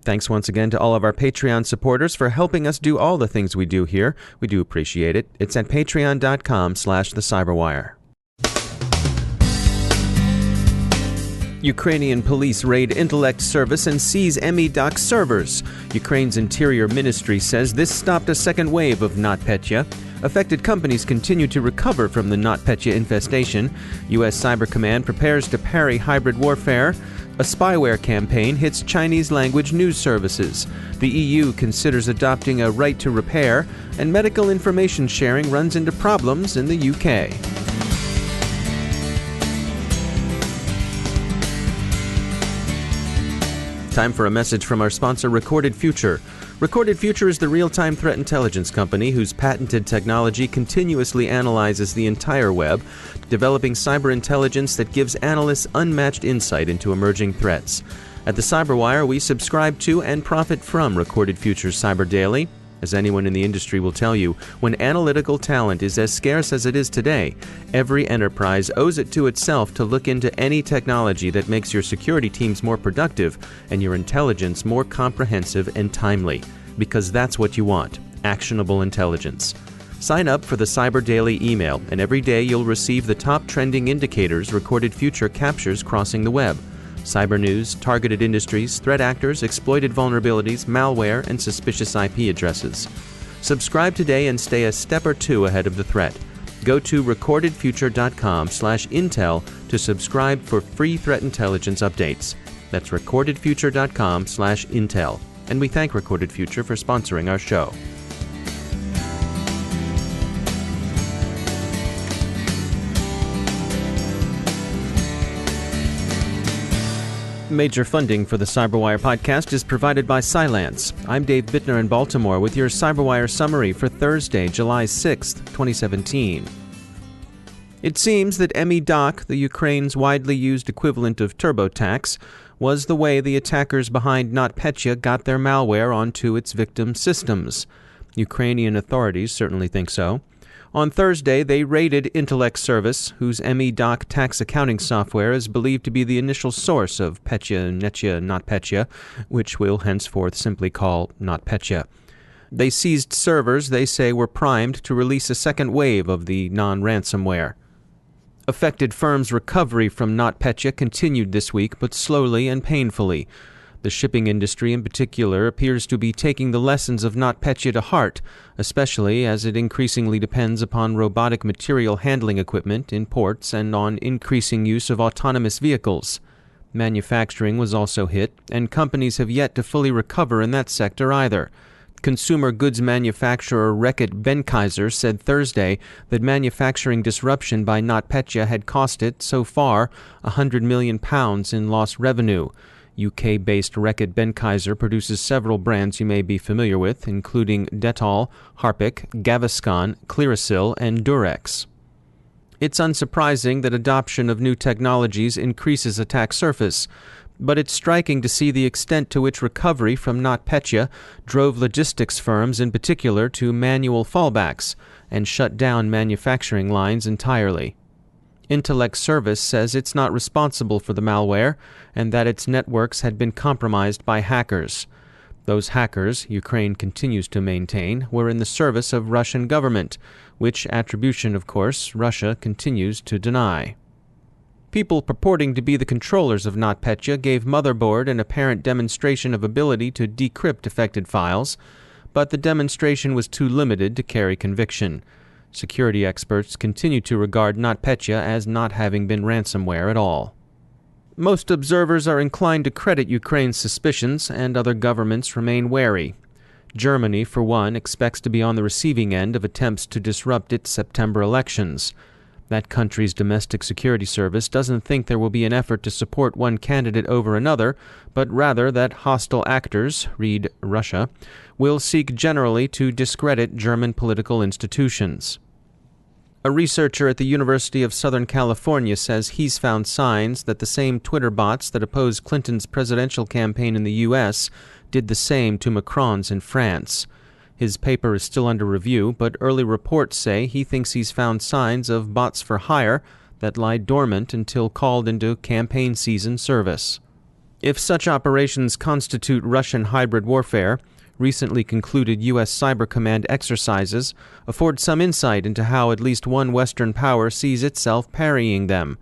Thanks once again to all of our Patreon supporters for helping us do all the things we do here. We do appreciate it. It's at patreon.com/thecyberwire. Ukrainian police raid Intellect Service and seize ME-DOC servers. Ukraine's Interior Ministry says this stopped a second wave of NotPetya. Affected companies continue to recover from the NotPetya infestation. U.S. Cyber Command prepares to parry hybrid warfare. A spyware campaign hits Chinese-language news services. The EU considers adopting a right to repair. And medical information sharing runs into problems in the UK. Time for a message from our sponsor, Recorded Future. Recorded Future is the real-time threat intelligence company whose patented technology continuously analyzes the entire web, developing cyber intelligence that gives analysts unmatched insight into emerging threats. At the Cyberwire, we subscribe to and profit from Recorded Future's Cyber Daily. As anyone in the industry will tell you, when analytical talent is as scarce as it is today, every enterprise owes it to itself to look into any technology that makes your security teams more productive and your intelligence more comprehensive and timely. Because that's what you want, actionable intelligence. Sign up for the Cyber Daily email, and every day you'll receive the top trending indicators Recorded Future captures crossing the web. Cyber news, targeted industries, threat actors, exploited vulnerabilities, malware, and suspicious IP addresses. Subscribe today and stay a step or two ahead of the threat. Go to recordedfuture.com/intel to subscribe for free threat intelligence updates. That's recordedfuture.com/intel. And we thank Recorded Future for sponsoring our show. Major funding for the Cyberwire podcast is provided by Cylance. I'm Dave Bittner in Baltimore with your Cyberwire summary for Thursday, July 6th, 2017. It seems that ME-DOC, the Ukraine's widely used equivalent of TurboTax, was the way the attackers behind NotPetya got their malware onto its victims' systems. Ukrainian authorities certainly think so. On Thursday, they raided Intellect Service, whose ME-DOC tax accounting software is believed to be the initial source of NotPetya, which we'll henceforth simply call NotPetya. They seized servers they say were primed to release a second wave of the non-ransomware. Affected firms' recovery from NotPetya continued this week, but slowly and painfully. The shipping industry in particular appears to be taking the lessons of NotPetya to heart, especially as it increasingly depends upon robotic material handling equipment in ports and on increasing use of autonomous vehicles. Manufacturing was also hit, and companies have yet to fully recover in that sector either. Consumer goods manufacturer Reckitt Benckiser said Thursday that manufacturing disruption by NotPetya had cost it, so far, £100 million in lost revenue. UK-based Reckitt Benckiser produces several brands you may be familiar with, including Dettol, Harpic, Gaviscon, Clearasil, and Durex. It's unsurprising that adoption of new technologies increases attack surface, but it's striking to see the extent to which recovery from NotPetya drove logistics firms in particular to manual fallbacks and shut down manufacturing lines entirely. Intellect Service says it's not responsible for the malware and that its networks had been compromised by hackers. Those hackers, Ukraine continues to maintain, were in the service of Russian government, which attribution, of course, Russia continues to deny. People purporting to be the controllers of NotPetya gave Motherboard an apparent demonstration of ability to decrypt affected files, but the demonstration was too limited to carry conviction. Security experts continue to regard NotPetya as not having been ransomware at all. Most observers are inclined to credit Ukraine's suspicions, and other governments remain wary. Germany, for one, expects to be on the receiving end of attempts to disrupt its September elections. That country's domestic security service doesn't think there will be an effort to support one candidate over another, but rather that hostile actors, read Russia, will seek generally to discredit German political institutions. A researcher at the University of Southern California says he's found signs that the same Twitter bots that opposed Clinton's presidential campaign in the U.S. did the same to Macron's in France. His paper is still under review, but early reports say he thinks he's found signs of bots for hire that lie dormant until called into campaign season service. If such operations constitute Russian hybrid warfare, recently concluded U.S. Cyber Command exercises afford some insight into how at least one Western power sees itself parrying them.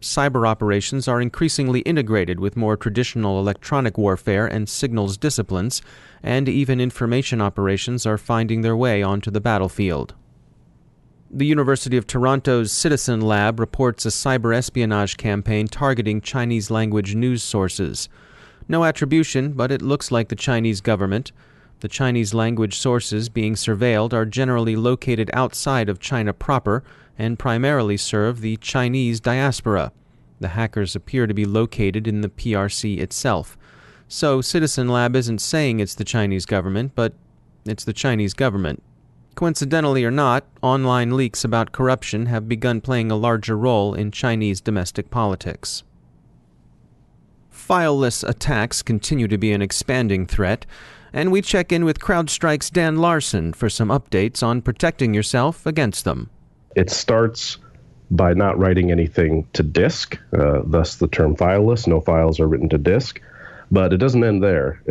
Cyber operations are increasingly integrated with more traditional electronic warfare and signals disciplines, and even information operations are finding their way onto the battlefield. The University of Toronto's Citizen Lab reports a cyber espionage campaign targeting Chinese-language news sources. No attribution, but it looks like the Chinese government. The Chinese-language sources being surveilled are generally located outside of China proper and primarily serve the Chinese diaspora. The hackers appear to be located in the PRC itself. So Citizen Lab isn't saying it's the Chinese government, but it's the Chinese government. Coincidentally or not, online leaks about corruption have begun playing a larger role in Chinese domestic politics. Fileless attacks continue to be an expanding threat, and we check in with CrowdStrike's Dan Larson for some updates on protecting yourself against them. It starts by not writing anything to disk, thus the term fileless. No files are written to disk, but it doesn't end there.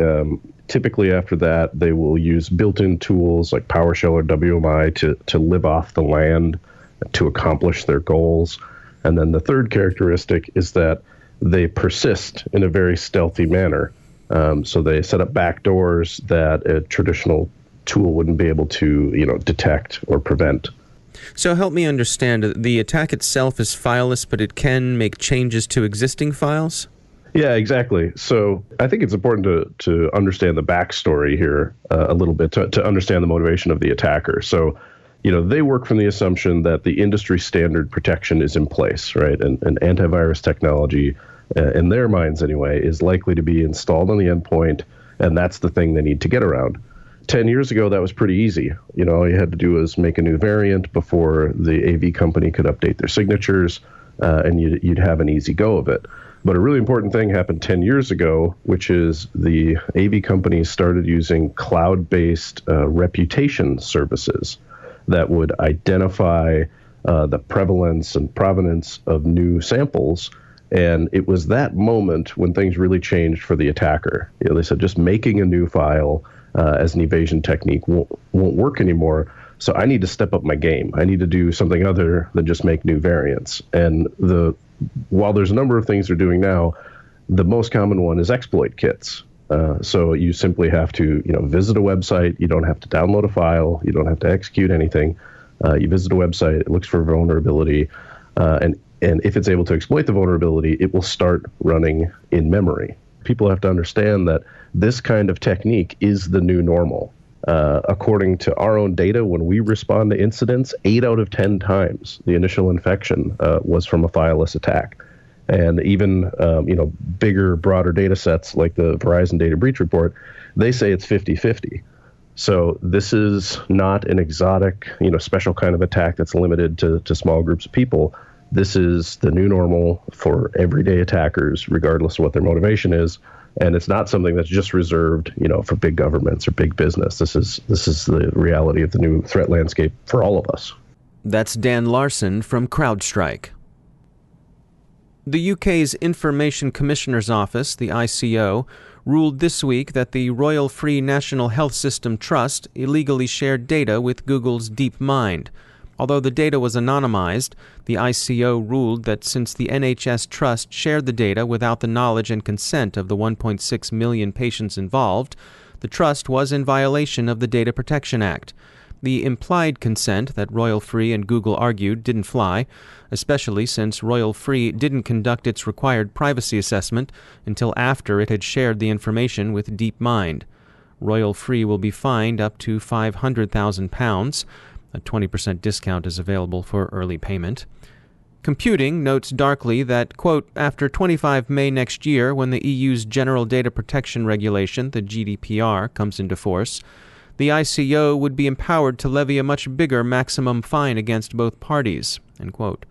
Typically after that, they will use built-in tools like PowerShell or WMI to live off the land to accomplish their goals. And then the third characteristic is that they persist in a very stealthy manner. So they set up backdoors that a traditional tool wouldn't be able to, detect or prevent. So help me understand, the attack itself is fileless, but it can make changes to existing files? Yeah, exactly. So I think it's important to understand the backstory here a little bit to understand the motivation of the attacker. So, they work from the assumption that the industry standard protection is in place, right? And antivirus technology, in their minds anyway, is likely to be installed on the endpoint, and that's the thing they need to get around. 10 years ago, that was pretty easy. All you had to do was make a new variant before the AV company could update their signatures, and you'd have an easy go of it. But a really important thing happened 10 years ago, which is the AV companies started using cloud-based reputation services that would identify the prevalence and provenance of new samples. And it was that moment when things really changed for the attacker. They said just making a new file as an evasion technique won't work anymore. So I need to step up my game. I need to do something other than just make new variants. And while there's a number of things they're doing now, the most common one is exploit kits. So you simply have to, visit a website. You don't have to download a file. You don't have to execute anything. You visit a website, it looks for vulnerability, and if it's able to exploit the vulnerability, it will start running in memory. People have to understand that this kind of technique is the new normal. According to our own data, when we respond to incidents, 8 out of 10 times the initial infection was from a fileless attack. And even bigger, broader data sets like the Verizon Data Breach Report, they say it's 50-50. So this is not an exotic, special kind of attack that's limited to small groups of people. This is the new normal for everyday attackers, regardless of what their motivation is. And it's not something that's just reserved, for big governments or big business. This is the reality of the new threat landscape for all of us. That's Dan Larson from CrowdStrike. The UK's Information Commissioner's Office, the ICO, ruled this week that the Royal Free National Health System Trust illegally shared data with Google's DeepMind. Although the data was anonymized, the ICO ruled that since the NHS Trust shared the data without the knowledge and consent of the 1.6 million patients involved, the trust was in violation of the Data Protection Act. The implied consent that Royal Free and Google argued didn't fly, especially since Royal Free didn't conduct its required privacy assessment until after it had shared the information with DeepMind. Royal Free will be fined up to £500,000. A 20% discount is available for early payment. Computing notes darkly that, quote, after 25 May next year, when the EU's General Data Protection Regulation, the GDPR, comes into force, the ICO would be empowered to levy a much bigger maximum fine against both parties, end quote.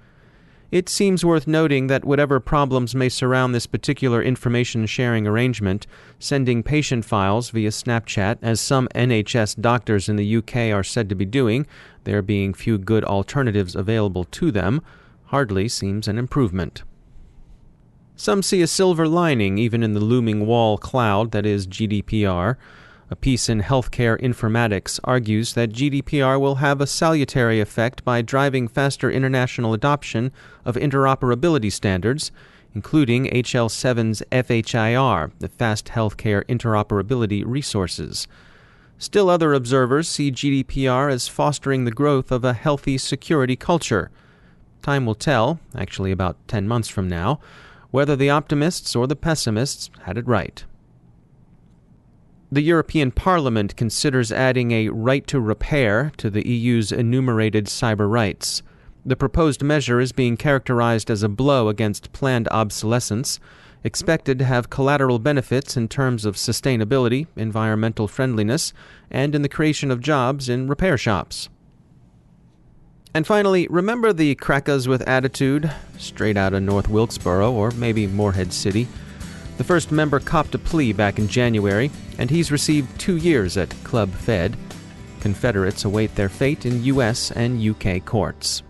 It seems worth noting that whatever problems may surround this particular information-sharing arrangement, sending patient files via Snapchat, as some NHS doctors in the UK are said to be doing, there being few good alternatives available to them, hardly seems an improvement. Some see a silver lining even in the looming wall cloud that is GDPR. A piece in Healthcare Informatics argues that GDPR will have a salutary effect by driving faster international adoption of interoperability standards, including HL7's FHIR, the Fast Healthcare Interoperability Resources. Still, other observers see GDPR as fostering the growth of a healthy security culture. Time will tell, actually about 10 months from now, whether the optimists or the pessimists had it right. The European Parliament considers adding a right to repair to the EU's enumerated cyber rights. The proposed measure is being characterized as a blow against planned obsolescence, expected to have collateral benefits in terms of sustainability, environmental friendliness, and in the creation of jobs in repair shops. And finally, remember the crackers with attitude, straight out of North Wilkesboro or maybe Morehead City? The first member copped a plea back in January, and he's received 2 years at Club Fed. Confederates await their fate in U.S. and U.K. courts.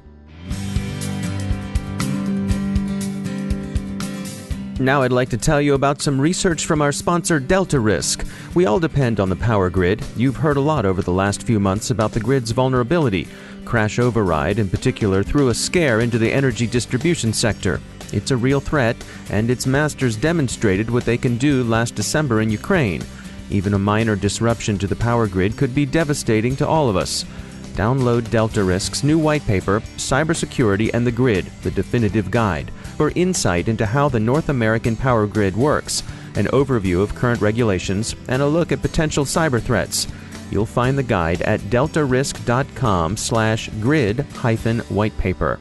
Now I'd like to tell you about some research from our sponsor Delta Risk. We all depend on the power grid. You've heard a lot over the last few months about the grid's vulnerability. Crash override, in particular, threw a scare into the energy distribution sector. It's a real threat, and its masters demonstrated what they can do last December in Ukraine. Even a minor disruption to the power grid could be devastating to all of us. Download Delta Risk's new white paper, Cybersecurity and the Grid, the Definitive Guide, for insight into how the North American power grid works, an overview of current regulations, and a look at potential cyber threats. You'll find the guide at deltarisk.com/grid-whitepaper.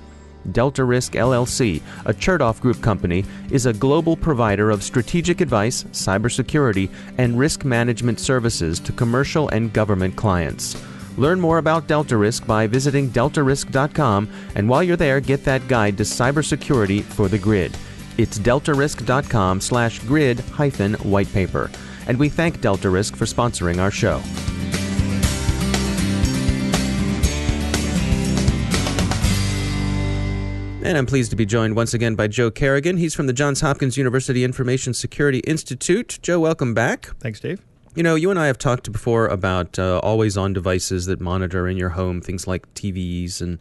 Delta Risk LLC, a Chertoff Group company, is a global provider of strategic advice, cybersecurity, and risk management services to commercial and government clients. Learn more about Delta Risk by visiting deltarisk.com, and while you're there, get that guide to cybersecurity for the grid. It's deltarisk.com/grid-whitepaper. And we thank Delta Risk for sponsoring our show. And I'm pleased to be joined once again by Joe Kerrigan. He's from the Johns Hopkins University Information Security Institute. Joe, welcome back. Thanks, Dave. You know, you and I have talked before about always-on devices that monitor in your home, things like TVs and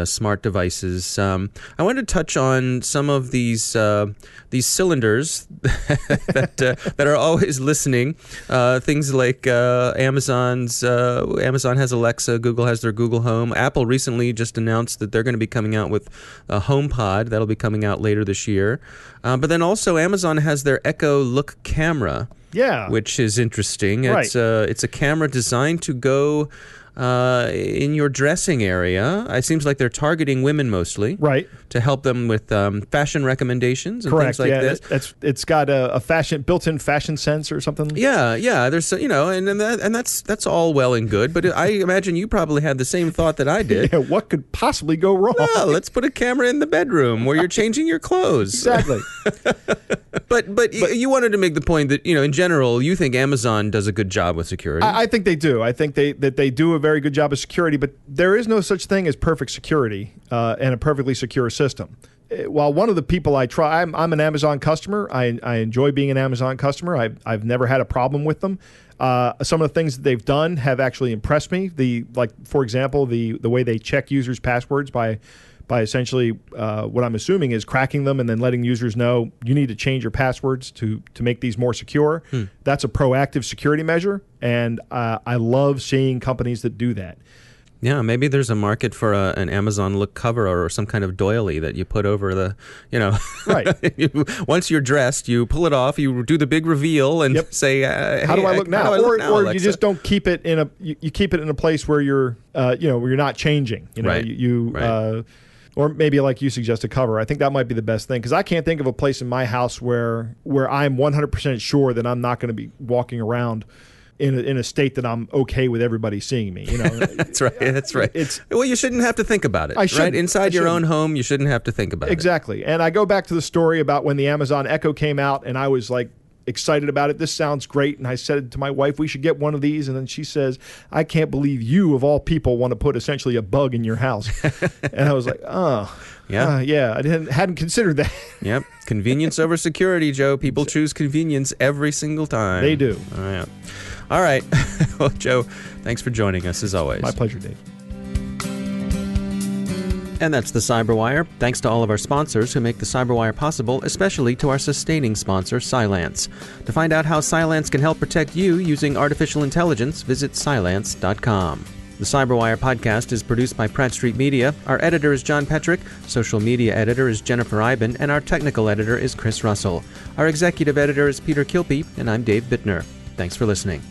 smart devices. I wanted to touch on some of these cylinders that are always listening. Things like Amazon has Alexa, Google has their Google Home. Apple recently just announced that they're going to be coming out with a HomePod that'll be coming out later this year. But then also Amazon has their Echo Look camera. Yeah, which is interesting. It's a camera designed to go in your dressing area. It seems like they're targeting women mostly, to help them with fashion recommendations and things like this. It's got a built-in fashion sense or something. Yeah. There's and that's all well and good. But I imagine you probably had the same thought that I did. Yeah, what could possibly go wrong? Well, let's put a camera in the bedroom where you're changing your clothes. Exactly. But you wanted to make the point that, in general, you think Amazon does a good job with security. I think they do. I think they do a very good job of security, but there is no such thing as perfect security and a perfectly secure system. While one of the people I'm an Amazon customer. I enjoy being an Amazon customer. I've never had a problem with them. Some of the things that they've done have actually impressed me. For example, the way they check users' passwords by essentially what I'm assuming is cracking them and then letting users know you need to change your passwords to make these more secure. That's a proactive security measure, and I love seeing companies that do that. Yeah, maybe there's a market for an Amazon Look cover or some kind of doily that you put over the, once you're dressed, you pull it off, you do the big reveal and say, hey, how do I look now? Or Alexa? You just don't keep it in you keep it in a place where you're, where you're not changing. Or maybe like you suggest, a cover. I think that might be the best thing, because I can't think of a place in my house where I'm 100% sure that I'm not going to be walking around in a state that I'm okay with everybody seeing me. That's right. Well, you shouldn't have to think about it. Right? Inside your own home, you shouldn't have to think about it. Exactly. And I go back to the story about when the Amazon Echo came out, and I was like, excited about it. This sounds great. And I said to my wife, we should get one of these. And then she says, I can't believe you, of all people, want to put essentially a bug in your house. And I was like, yeah, I hadn't considered that. Yep. Convenience over security, Joe. People choose convenience every single time. They do. All right. Well, Joe, thanks for joining us as always. My pleasure, Dave. And that's the Cyberwire. Thanks to all of our sponsors who make the Cyberwire possible, especially to our sustaining sponsor, Cylance. To find out how Cylance can help protect you using artificial intelligence, visit Cylance.com. The Cyberwire podcast is produced by Pratt Street Media. Our editor is John Petrick, social media editor is Jennifer Iben, and our technical editor is Chris Russell. Our executive editor is Peter Kilpie, and I'm Dave Bittner. Thanks for listening.